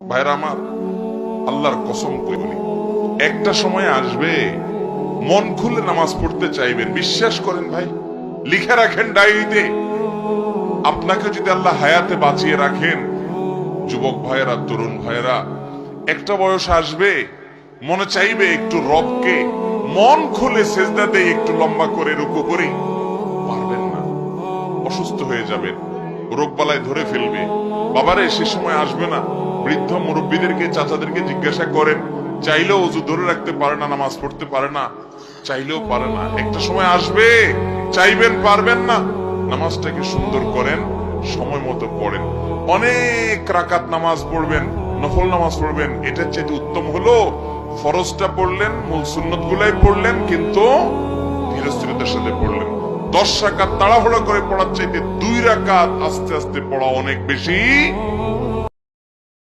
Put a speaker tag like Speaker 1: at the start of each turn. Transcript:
Speaker 1: ভাইরা আমার, আল্লাহর কসম করে বলি, একটা সময় আসবে মন খুলে নামাজ পড়তে চাইবেন। বিশ্বাস করেন ভাই, লিখে রাখেন ডায়েরিতে। আপনাকে যদি আল্লাহ হায়াতে বাঁচিয়ে রাখেন, যুবক ভাইয়েরা, তরুণ ভাইয়েরা, একটা বয়স আসবে মনে চাইবে একটু রবকে মন খুলে সেজদা দেই, একটু লম্বা করে রুকু করি। পারবেন না, অসুস্থ হয়ে যাবেন, রোগবালায় ধরে ফেলবে। বাবারে, সে সময় আসবে না? বৃদ্ধ মুরব্বীদেরকে, চাচাদেরকে জিজ্ঞাসা করেন, চাইলেও অজু ধরে রাখতে পারে না, নামাজ পড়তে পারে না, চাইলেও পারে না। একটা সময় আসবে চাইবেন, পারবেন না। নামাজটাকে সুন্দর করেন, সময় মতো পড়েন, অনেক রাকাত নামাজ পড়বেন, নফল নামাজ পড়বেন। এটার চেয়ে উত্তম হলো ফরজটা পড়লেন, মূল সুন্নত গুলাই পড়লেন, কিন্তু ধীরস্থিরতার সাথে পড়লেন। 10 রাকাত তাড়াহুড়ো করে পড়ার চাইতে 2 রাকাত আস্তে আস্তে পড়া অনেক বেশি